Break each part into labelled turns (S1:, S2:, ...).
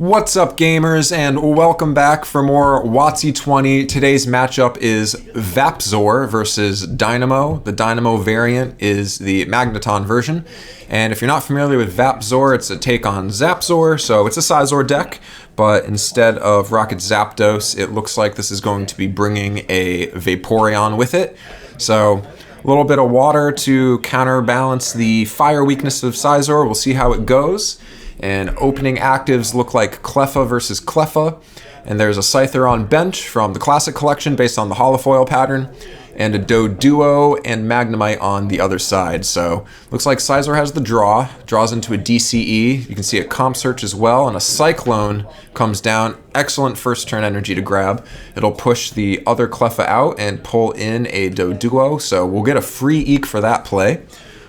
S1: What's up, gamers, and welcome back for more WotC-20. Today's matchup is VapZor versus Dynamo. The Dynamo variant is the Magneton version, and if you're not familiar with VapZor, it's a take on ZapZor, so it's a Sizor deck, but instead of Rocket Zapdos, it looks like this is going to be bringing a Vaporeon with it. So a little bit of water to counterbalance the fire weakness of Sizor. We'll see how it goes. And opening actives look like Cleffa versus Cleffa. And there's a Scyther on bench from the Classic Collection based on the holofoil pattern. And a Doduo and Magnemite on the other side. So looks like Sizor has the draws into a DCE. You can see a Comp Search as well. And a Cyclone comes down. Excellent first turn energy to grab. It'll push the other Cleffa out and pull in a Doduo. So we'll get a free Eek for that play.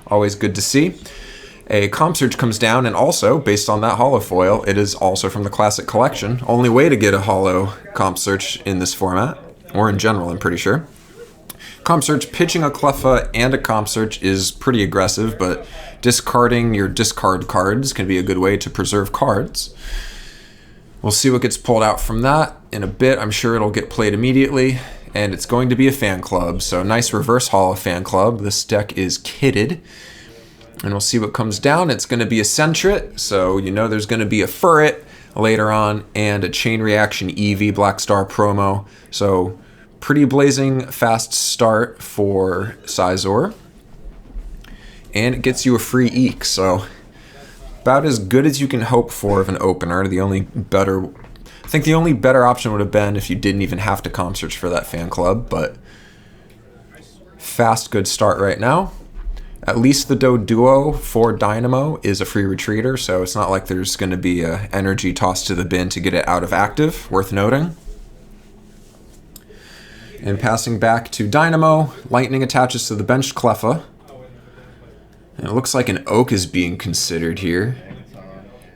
S1: Always good to see. A Comp Search comes down, and also, based on that holofoil, it is also from the Classic Collection. Only way to get a holo Comp Search in this format, or in general, I'm pretty sure. Comp Search, pitching a Cleffa and a Comp Search is pretty aggressive, but discarding your discard cards can be a good way to preserve cards. We'll see what gets pulled out from that in a bit. I'm sure it'll get played immediately, and it's going to be a fan club, so nice reverse holo fan club. This deck is kitted. And we'll see what comes down. It's going to be a Sentret, so you know there's going to be a Furret later on, and a Chain Reaction Eevee Black Star promo. So pretty blazing fast start for Sizor. And it gets you a free Eek, so about as good as you can hope for of an opener. I think the only better option would have been if you didn't even have to Comp Search for that fan club, but fast, good start right now. At least the Doduo for Dynamo is a free retreater, so it's not like there's going to be an energy tossed to the bin to get it out of active, worth noting. And passing back to Dynamo, Lightning attaches to the benched Cleffa. And it looks like an Oak is being considered here.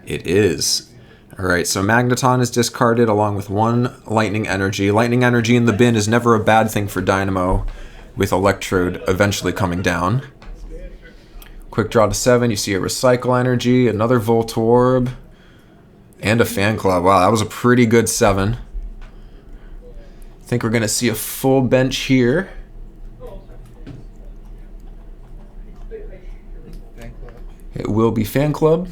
S1: It is. Alright, so Magneton is discarded along with one Lightning Energy. Lightning Energy in the bin is never a bad thing for Dynamo, with Electrode eventually coming down. Quick draw to 7, you see a Recycle Energy, another Voltorb, and a Fan Club. Wow, that was a pretty good 7. I think we're going to see a full bench here. It will be Fan Club.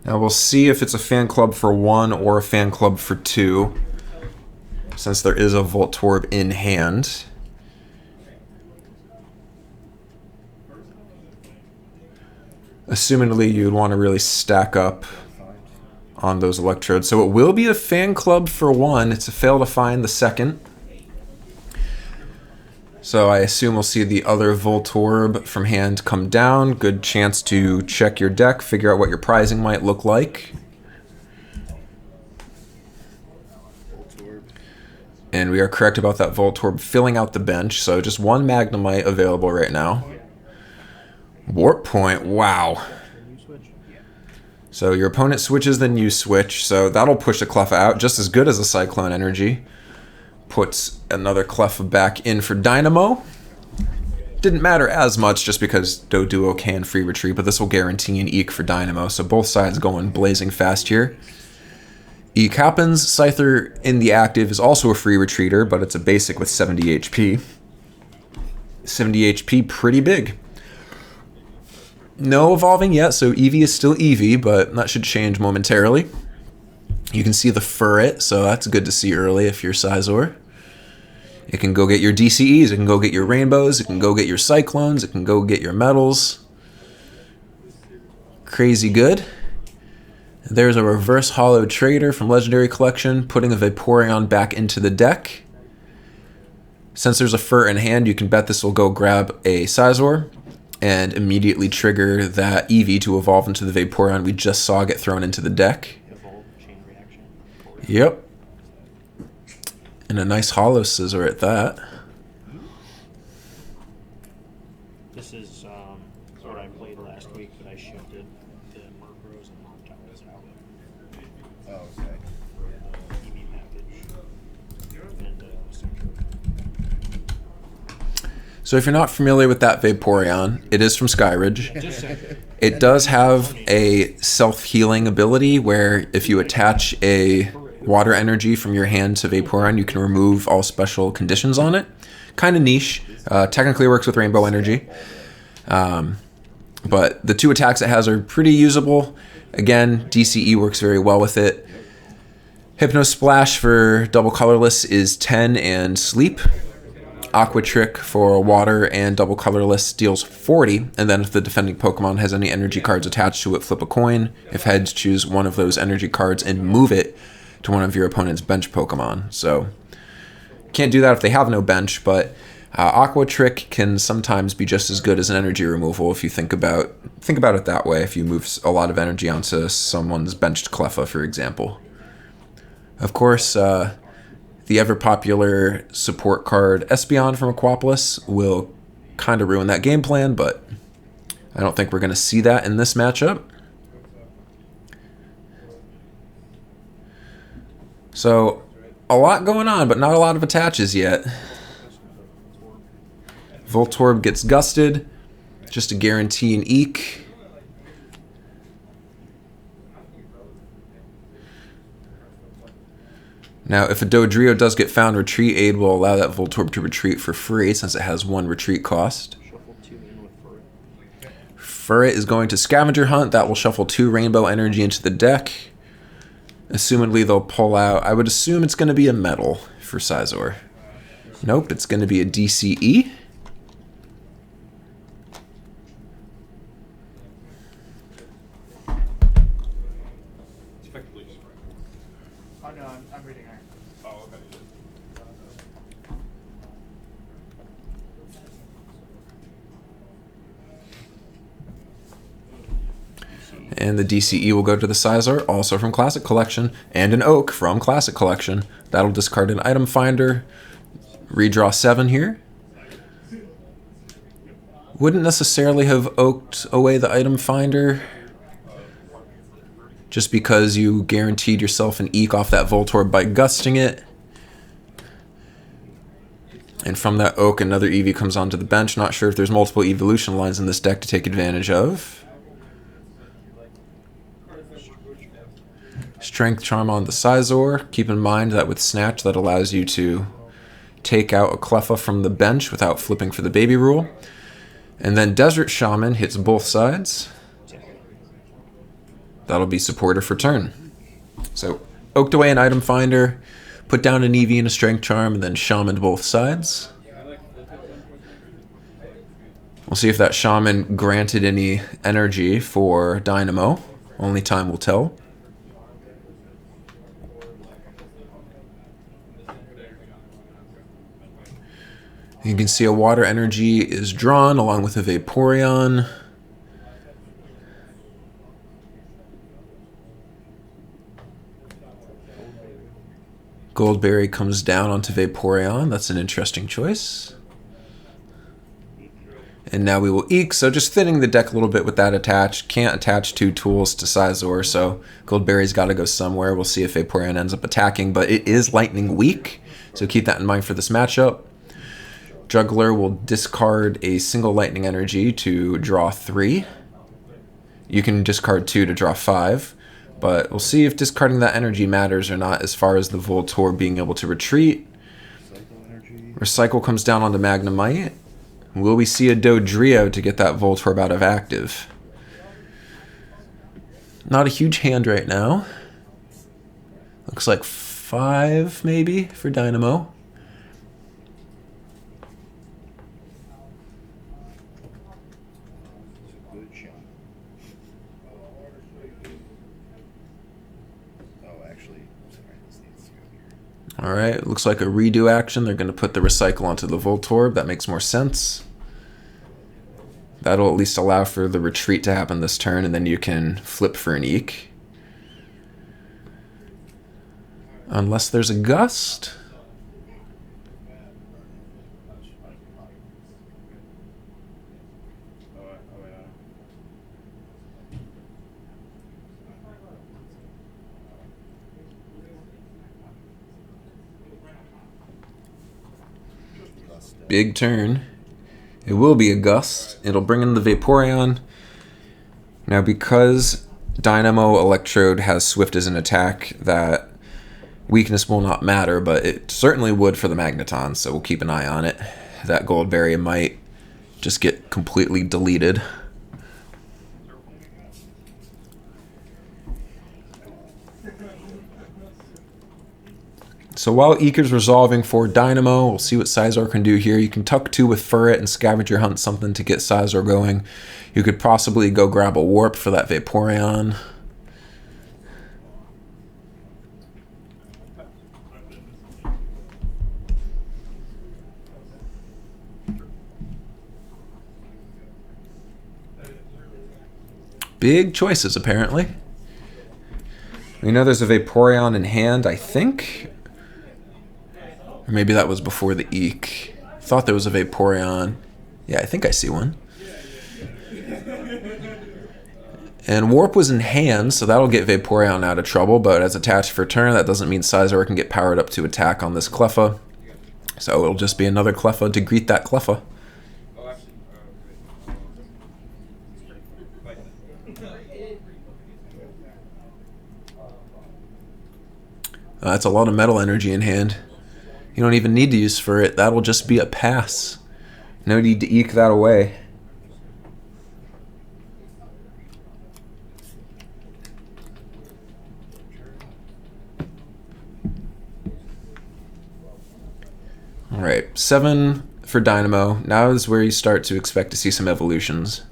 S1: Now we'll see if it's a Fan Club for 1 or a Fan Club for 2, since there is a Voltorb in hand. Assumingly, you'd want to really stack up on those electrodes. So it will be a Fan Club for 1. It's a fail to find the second. So I assume we'll see the other Voltorb from hand come down. Good chance to check your deck, figure out what your prizing might look like. And we are correct about that Voltorb filling out the bench. So just one Magnemite available right now. Warp Point, wow. So your opponent switches, then you switch, so that'll push a Cleffa out, just as good as a Cyclone Energy. Puts another Cleffa back in for Dynamo. Didn't matter as much just because Doduo can free retreat, but this will guarantee an Eek for Dynamo, so both sides going blazing fast here. Eek happens. Scyther in the active is also a free retreater, but it's a basic with 70 HP. 70 HP, pretty big. No evolving yet, so Eevee is still Eevee, but that should change momentarily. You can see the Furret, so that's good to see early if you're Sizor. It can go get your DCEs, it can go get your Rainbows, it can go get your Cyclones, it can go get your Metals. Crazy good. There's a Reverse Holo Trader from Legendary Collection, putting a Vaporeon back into the deck. Since there's a Fur in hand, you can bet this will go grab a Sizor and immediately trigger that Eevee to evolve into the Vaporeon we just saw get thrown into the deck. Yep. And a nice Holo Scissor at that.
S2: This is what I played last week, but I shifted the Murkrows and Montauk's out.
S3: Oh, okay.
S2: For the EV package. And
S1: So if you're not familiar with that Vaporeon, it is from Skyridge. It does have a self-healing ability where if you attach a water energy from your hand to Vaporeon, you can remove all special conditions on it. Kind of niche. Technically works with Rainbow Energy. But the 2 attacks it has are pretty usable. Again, DCE works very well with it. Hypno Splash for double colorless is 10 and sleep. Aqua Trick for water and double colorless deals 40. And then if the defending Pokemon has any energy cards attached to it, flip a coin. If heads, choose one of those energy cards and move it to one of your opponent's bench Pokemon. So can't do that if they have no bench, but Aqua Trick can sometimes be just as good as an energy removal if you think about it that way. If you move a lot of energy onto someone's benched Cleffa, for example. Of course, the ever-popular support card Espeon from Aquapolis will kind of ruin that game plan, but I don't think we're going to see that in this matchup. So, a lot going on, but not a lot of attaches yet. Voltorb gets gusted, just to guarantee an Eek. Now, if a Dodrio does get found, Retreat Aid will allow that Voltorb to retreat for free since it has 1 retreat cost.
S2: Shuffle 2 in with Furret.
S1: Furret is going to Scavenger Hunt. That will shuffle 2 Rainbow Energy into the deck. Assumedly, they'll pull out. I would assume it's going to be a Metal for Sizor. Nope, it's going to be a DCE.
S2: Oh no, I'm reading Iron.
S3: Oh, okay.
S1: And the DCE will go to the Sizor, also from Classic Collection, and an Oak from Classic Collection. That'll discard an item finder. Redraw 7 here. Wouldn't necessarily have oaked away the item finder, just because you guaranteed yourself an Eek off that Voltorb by gusting it. And from that Oak, another Eevee comes onto the bench. Not sure if there's multiple evolution lines in this deck to take advantage of. Strength Charm on the Sizor. Keep in mind that with Snatch, that allows you to take out a Cleffa from the bench without flipping for the baby rule. And then Desert Shaman hits both sides. That'll be supporter for turn. So, oaked away an item finder, put down an Eevee and a Strength Charm, and then Shaman both sides. We'll see if that Shaman granted any energy for Dynamo. Only time will tell. You can see a water energy is drawn along with a Vaporeon. Goldberry comes down onto Vaporeon. That's an interesting choice. And now we will Eek, so just thinning the deck a little bit with that attached. Can't attach 2 tools to Sizor, so Goldberry's got to go somewhere. We'll see if Vaporeon ends up attacking, but it is lightning weak, so keep that in mind for this matchup. Juggler will discard a single lightning energy to draw 3. You can discard 2 to draw 5, but we'll see if discarding that energy matters or not as far as the Voltorb being able to retreat. Recycle comes down onto Magnemite. Will we see a Dodrio to get that Voltorb out of active? Not a huge hand right now. Looks like 5 maybe for Dynamo.
S3: Good shot. Oh, actually, sorry, this needs to go here.
S1: Alright, looks like a redo action. They're going to put the Recycle onto the Voltorb. That makes more sense. That'll at least allow for the retreat to happen this turn, and then you can flip for an Eek. Unless there's a Gust. Big turn. It will be a Gust. It'll bring in the Vaporeon. Now, because Dynamo Electrode has Swift as an attack, that weakness will not matter, but it certainly would for the Magneton, so we'll keep an eye on it. That Goldberry might just get completely deleted. So while Eeker's resolving for Dynamo, we'll see what Sizor can do here. You can tuck 2 with Furret and Scavenger Hunt something to get Sizor going. You could possibly go grab a Warp for that Vaporeon. Big choices, apparently. We know there's a Vaporeon in hand, I think. Or maybe that was before the Eek. Thought there was a Vaporeon. Yeah, I think I see one. And Warp was in hand, so that'll get Vaporeon out of trouble, but as attached for turn, that doesn't mean Sizor can get powered up to attack on this Cleffa. So it'll just be another Cleffa to greet that Cleffa. That's a lot of metal energy in hand. You don't even need to use for it. That'll just be a pass. No need to eke that away. Alright, 7 for Dynamo. Now is where you start to expect to see some evolutions.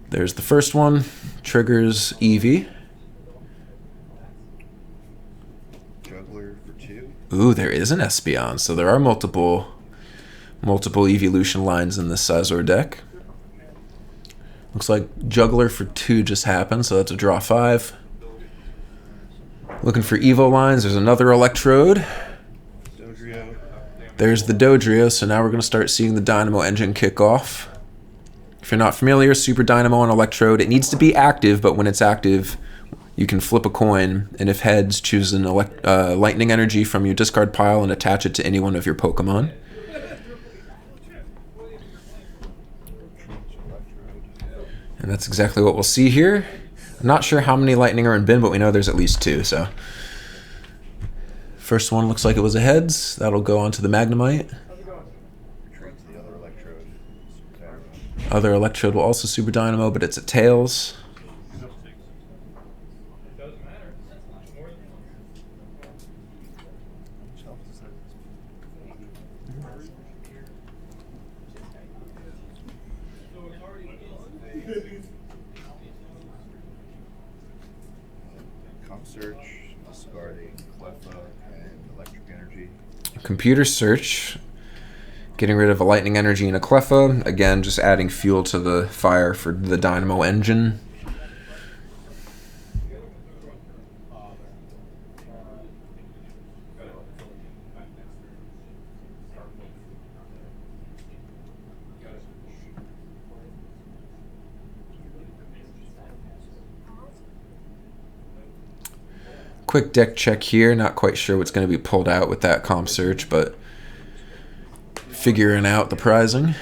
S1: There's the first one. Triggers Eevee. Ooh, there is an Espeon, so there are multiple evolution lines in this Sizor deck. Looks like Juggler for 2 just happened, so that's a draw 5. Looking for Evo lines, there's another Electrode. There's the Dodrio, so now we're going to start seeing the Dynamo engine kick off. If you're not familiar, Super Dynamo and Electrode, it needs to be active, but when it's active, you can flip a coin, and if heads, choose an lightning energy from your discard pile and attach it to any one of your Pokemon. And that's exactly what we'll see here. I'm not sure how many lightning are in bin, but we know there's at least 2, so. First one looks like it was a heads. That'll go on to the Magnemite. Other Electrode will also Super Dynamo, but it's a tails.
S3: Search, discarding Cleffa and electric energy.
S1: Computer search, getting rid of a lightning energy and a Cleffa. Again, just adding fuel to the fire for the Dynamo engine. Quick deck check here. Not quite sure what's going to be pulled out with that comp search, but figuring out the prizing.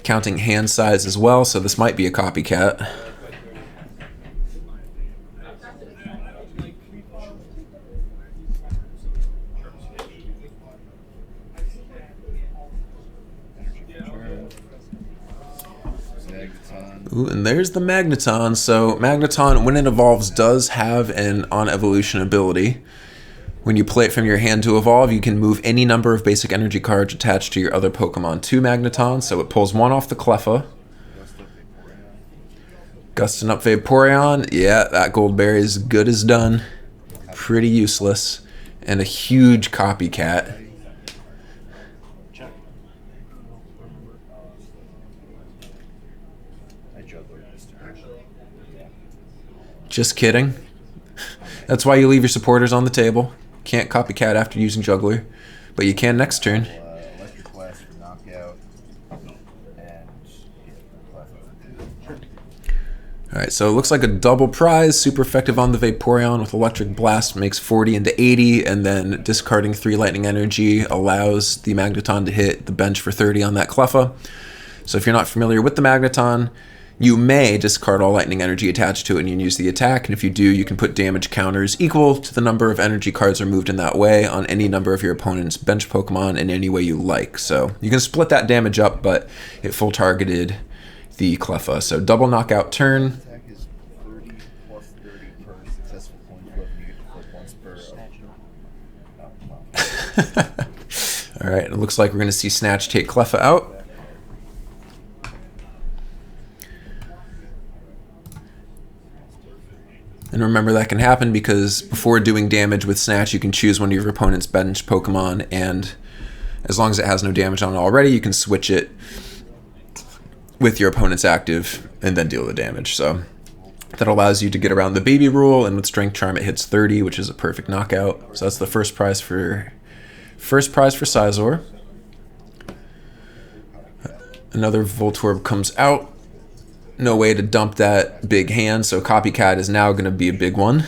S1: Counting hand size as well, so this might be a copycat. Ooh, and there's the Magneton. So Magneton, when it evolves, does have an on-evolution ability. When you play it from your hand to evolve, you can move any number of basic energy cards attached to your other Pokemon to Magneton. So it pulls 1 off the Cleffa. Gusting up Vaporeon. Yeah, that Goldberry is good as done. Pretty useless. And a huge copycat. Just kidding. That's why you leave your supporters on the table. Can't copycat after using Juggler, but you can next turn.
S3: Electric Blast for knockout. And
S1: Alright, so it looks like a double prize. Super effective on the Vaporeon with Electric Blast makes 40 into 80, and then discarding 3 Lightning Energy allows the Magneton to hit the bench for 30 on that Cleffa. So if you're not familiar with the Magneton, you may discard all Lightning Energy attached to it and you can use the attack, and if you do, you can put damage counters equal to the number of energy cards removed in that way on any number of your opponent's bench Pokemon in any way you like. So you can split that damage up, but it full targeted the Cleffa. So double knockout turn.
S3: Attack is 30 plus 30 per successful coin flip, and you get to flip once per.
S1: Alright, it looks like we're going to see Snatch take Cleffa out. And remember, that can happen because before doing damage with Snatch, you can choose one of your opponent's bench Pokemon, and as long as it has no damage on it already, you can switch it with your opponent's active and then deal the damage. So that allows you to get around the baby rule, and with Strength Charm it hits 30, which is a perfect knockout. So that's the first prize for Scizor. Another Voltorb comes out. No way to dump that big hand, so Copycat is now going to be a big one.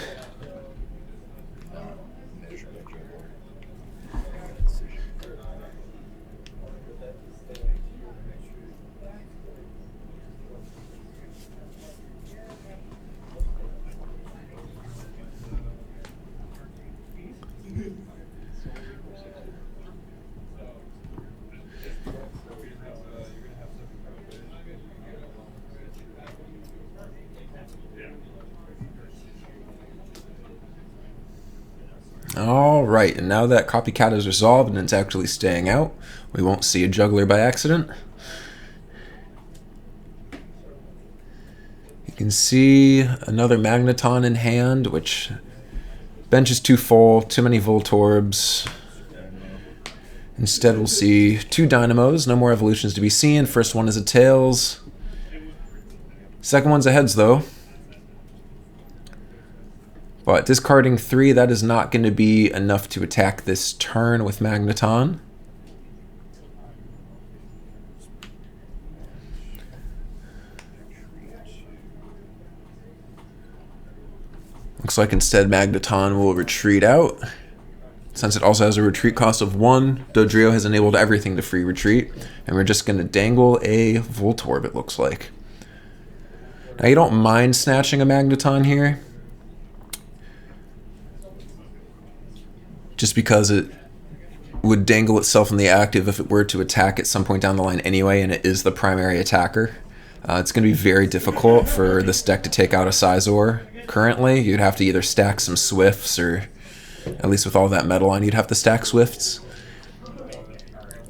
S1: Alright, and now that Copycat is resolved and it's actually staying out, we won't see a Juggler by accident. You can see another Magneton in hand, which bench is too full, too many Voltorbs. Instead we'll see 2 Dynamos, no more evolutions to be seen. First one is a Tails. Second one's a Heads though. But discarding 3, that is not going to be enough to attack this turn with Magneton. Looks like instead Magneton will retreat out. Since it also has a retreat cost of 1, Dodrio has enabled everything to free retreat. And we're just going to dangle a Voltorb, it looks like. Now you don't mind snatching a Magneton here, just because it would dangle itself in the active if it were to attack at some point down the line anyway, and it is the primary attacker. It's going to be very difficult for this deck to take out a Scizor currently. You'd have to either stack some Swifts, or at least with all that metal on, you'd have to stack Swifts.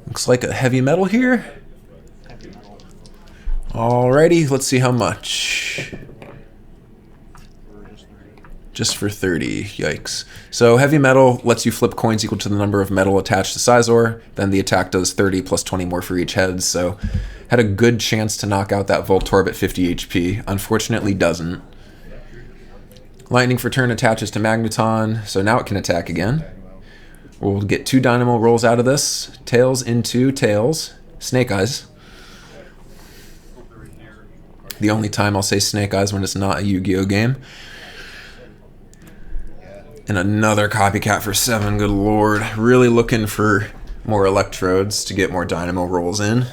S1: Looks like a heavy metal here. Alrighty, let's see how much. Just for 30, yikes. So heavy metal lets you flip coins equal to the number of metal attached to Scizor, then the attack does 30 plus 20 more for each head, so had a good chance to knock out that Voltorb at 50 HP. Unfortunately doesn't. Lightning for turn attaches to Magneton, so now it can attack again. We'll get 2 Dynamo rolls out of this. Tails into Tails. Snake Eyes. The only time I'll say Snake Eyes when it's not a Yu-Gi-Oh game. And another Copycat for 7, good lord. Really looking for more electrodes to get more Dynamo rolls in.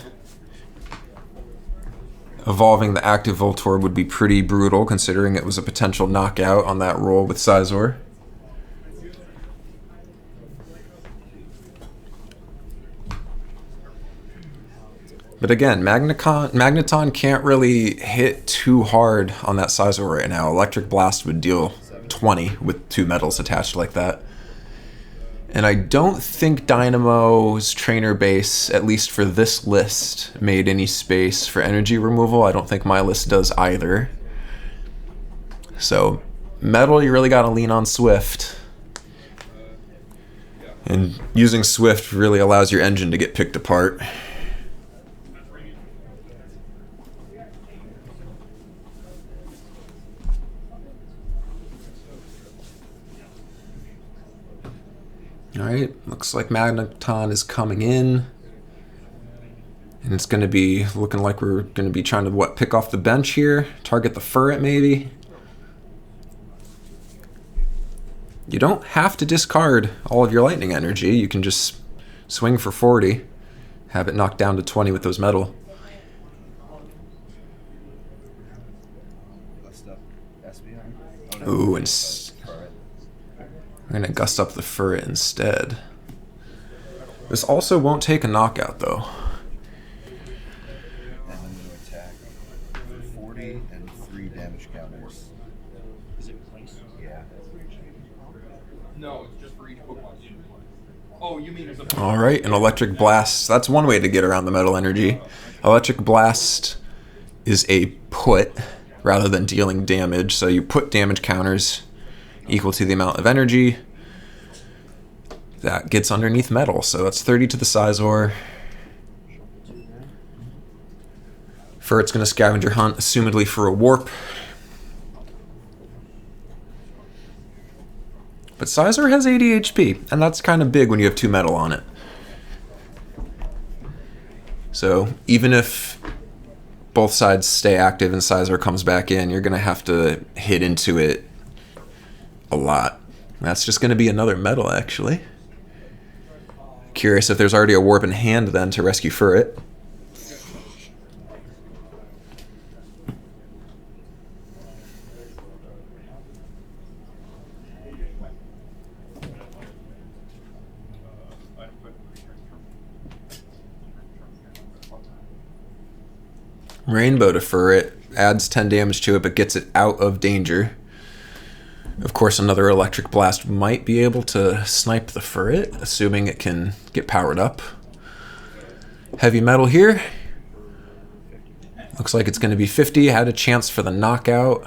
S1: Evolving the active Voltorb would be pretty brutal, considering it was a potential knockout on that roll with Scizor. But again, Magneton can't really hit too hard on that Scizor right now. Electric Blast would deal 20 with 2 metals attached like that. And I don't think Dynamo's trainer base, at least for this list, made any space for energy removal. I don't think my list does either. So, metal, you really gotta lean on Swift. And using Swift really allows your engine to get picked apart. Alright, looks like Magneton is coming in. And it's going to be looking like we're going to be trying to, what, pick off the bench here? Target the Furret, maybe? You don't have to discard all of your lightning energy. You can just swing for 40. Have it knocked down to 20 with those metal. Ooh, and we're going to gust up the Furret instead. This also won't take a knockout, though.
S3: And I'm going to attack 40 and 3 damage counters.
S2: Is it place?
S3: Yeah.
S4: No, it's just for each Pokemon. Oh, you mean as a
S1: All right, an Electric Blast. That's one way to get around the metal energy. Electric Blast is a put rather than dealing damage. So you put damage counters equal to the amount of energy that gets underneath metal. So that's 30 to the Sizor. Furret's going to scavenger hunt, assumedly for a warp. But Sizor has 80 HP, and that's kind of big when you have 2 metal on it. So even if both sides stay active and Sizor comes back in, you're going to have to hit into it a lot. That's just going to be another metal, actually. Curious if there's already a warp in hand then to rescue Furret. Rainbow to Furret, adds 10 damage to it, but gets it out of danger. Of course, another Electric Blast might be able to snipe the Furret, assuming it can get powered up. Heavy metal here. Looks like it's going to be 50. Had a chance for the knockout.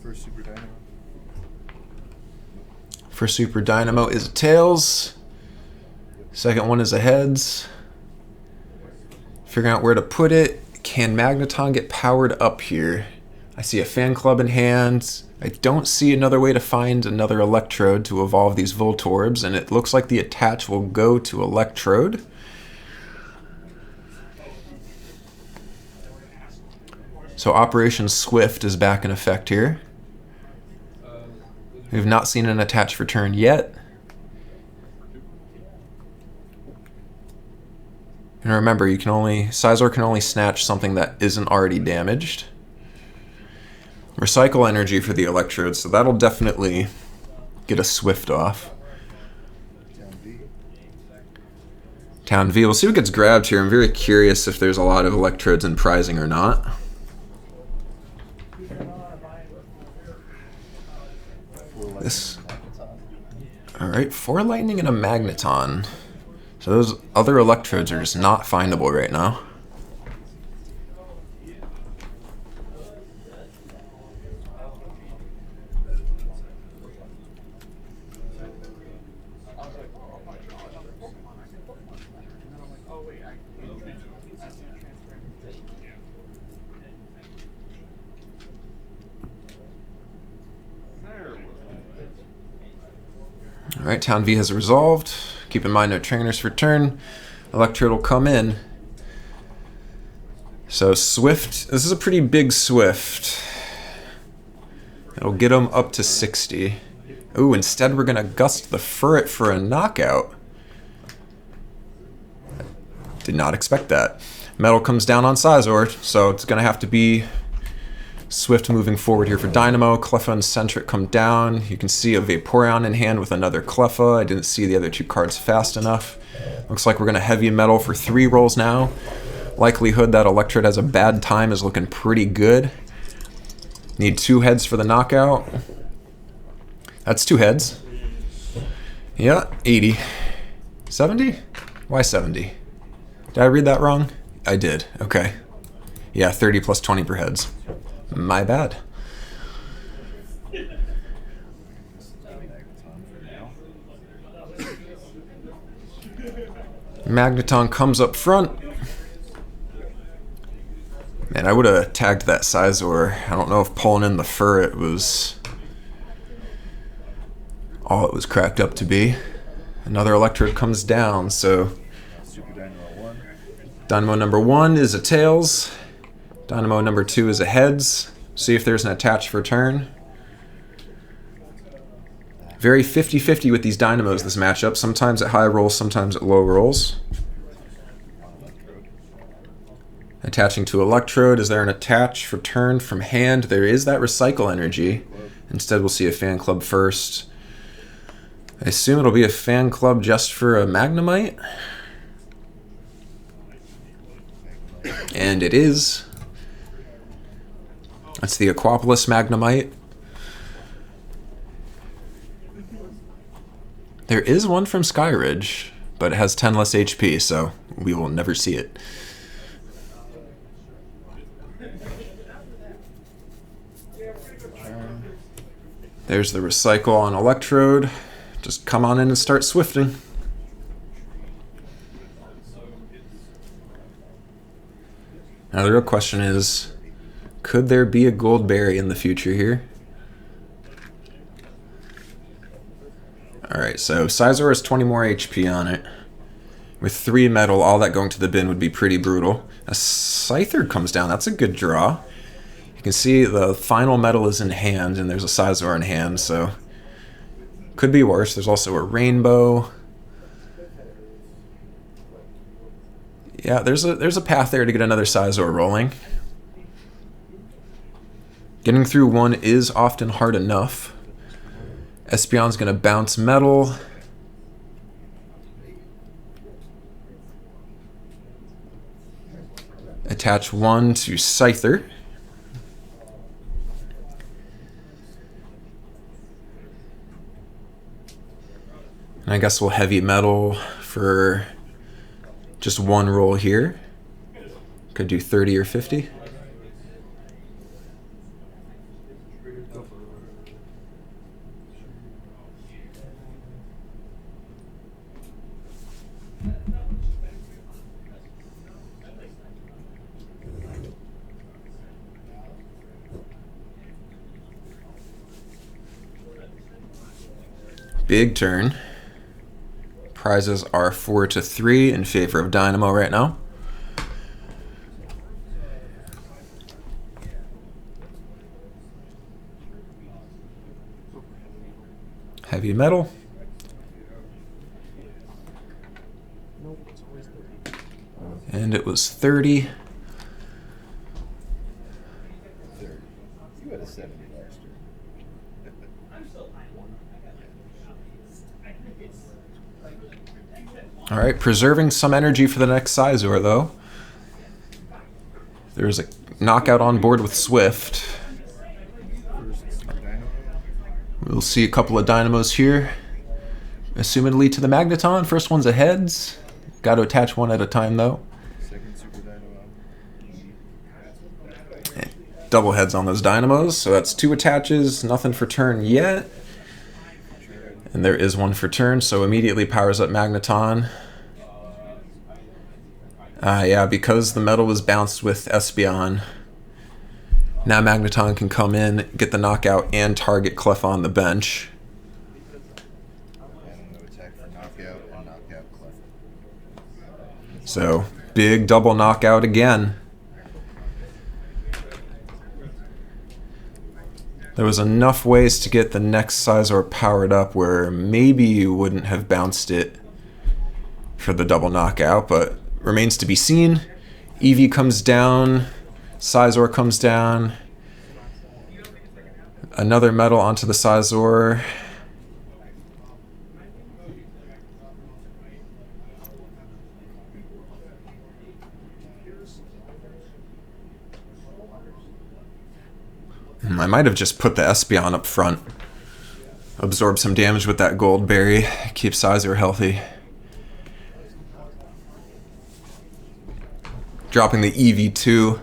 S3: First Super Dynamo.
S1: First Super Dynamo is a Tails. Second one is a Heads. Figuring out where to put it. Can Magneton get powered up here? I see a Fan Club in hand. I don't see another way to find another Electrode to evolve these Voltorbs, and it looks like the attach will go to Electrode. So Operation Swift is back in effect here. We've not seen an attach return yet. And remember, Sizor can only snatch something that isn't already damaged. Recycle energy for the Electrode, so that'll definitely get a Swift off.
S3: Town V.
S1: Town V, we'll see what gets grabbed here. I'm very curious if there's a lot of Electrodes in prizing or not. This. Alright, 4 lightning and a Magneton. So those other Electrodes are just not findable right now. Alright, Town V has resolved. Keep in mind no trainers for turn. Electrode will come in. So Swift, this is a pretty big Swift. It'll get him up to 60. Ooh, instead we're going to gust the Furret for a knockout. Did not expect that. Metal comes down on Sizor, so it's going to have to be Swift moving forward here for Dynamo. Cleffa and Centric come down. You can see a Vaporeon in hand with another Cleffa. I didn't see the other 2 cards fast enough. Looks like we're going to heavy metal for 3 rolls now. Likelihood that Electrode has a bad time is looking pretty good. Need 2 heads for the knockout. That's 2 heads. Yeah, 80. 70? Why 70? Did I read that wrong? I did. Okay. Yeah, 30 plus 20 per heads. My bad. Magneton comes up front. Man, I would have tagged that Sizor. I don't know if pulling in the fur it was all it was cracked up to be. Another Electrode comes down, so
S3: Super Dynamo 1.
S1: Dynamo number 1 is a tails. Dynamo number 2 is a heads. See if there's an attach for turn. Very 50-50 with these Dynamos this matchup. Sometimes at high rolls, sometimes at low rolls. Attaching to Electrode. Is there an attach for turn from hand? There is that recycle energy. Instead, we'll see a fan club first. I assume it'll be a fan club just for a Magnemite. And it is. That's the Aquapolis Magnemite. There is one from Skyridge, but it has 10 less HP, so we will never see it. There's the recycle on Electrode. Just come on in and start swifting. Now the real question is, could there be a gold berry in the future here? Alright, so Sizor has 20 more HP on it. With 3 metal, all that going to the bin would be pretty brutal. A Scyther comes down, that's a good draw. You can see the final metal is in hand, and there's a Sizor in hand, so could be worse. There's also a rainbow. Yeah, there's a path there to get another Sizor rolling. Getting through one is often hard enough. Espeon's going to bounce metal. Attach one to Scyther. And I guess we'll heavy metal for just one roll here. Could do 30 or 50. Big turn. Prizes are 4-3 in favor of Dynamo right now. Heavy metal. And it was 30.
S3: You had a 70 last year.
S1: All right, preserving some energy for the next Sizor, though. There's a knockout on board with Swift. We'll see a couple of Dynamos here. Assumedly to the Magneton. First one's a heads. Got to attach one at a time, though.
S3: Second Super Dynamo.
S1: Double heads on those Dynamos, so that's 2 attaches. Nothing for turn yet. And there is one for turn, so immediately powers up Magneton. Yeah, because the metal was bounced with Espeon, now Magneton can come in, get the knockout, and target Clef on the bench.
S3: And I'm going to attack for knockout and knockout Clef.
S1: So, big double knockout again. There was enough ways to get the next Sizor powered up where maybe you wouldn't have bounced it for the double knockout, but remains to be seen. Eevee comes down, Sizor comes down, another metal onto the Sizor. I might have just put the Espeon up front. Absorb some damage with that gold berry. Keep Sizor healthy. Dropping the EV2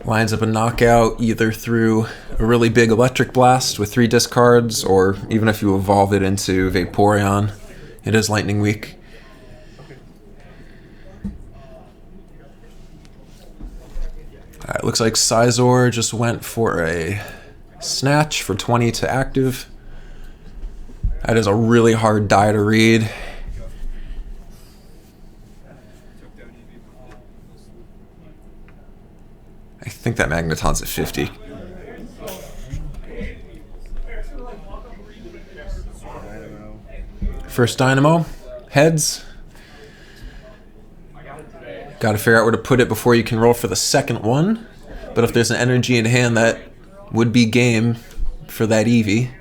S1: lines up a knockout either through a really big electric blast with 3 discards, or even if you evolve it into Vaporeon. It is lightning weak. looks like VapZor just went for a snatch for 20 to active. That is a really hard die to read. I think that Magneton's at 50. First Dynamo, heads. Got to figure out where to put it before you can roll for the second one. But if there's an energy in hand, that would be game for that Eevee.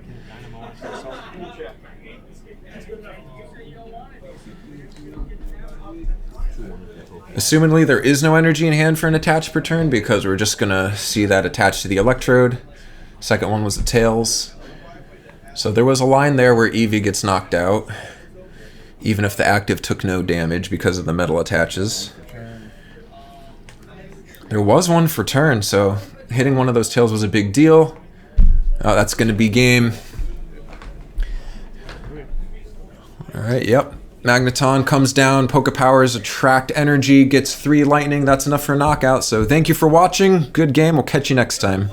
S1: Assumingly, there is no energy in hand for an attach per turn because we're just going to see that attached to the Electrode. Second one was the Tails. So there was a line there where Eevee gets knocked out, even if the active took no damage because of the metal attaches. There was one for turn, so hitting one of those Tails was a big deal. Oh, that's going to be game. Alright, yep. Magneton comes down, Poke Powers, attract energy, gets 3 lightning. That's enough for a knockout. So thank you for watching. Good game. We'll catch you next time.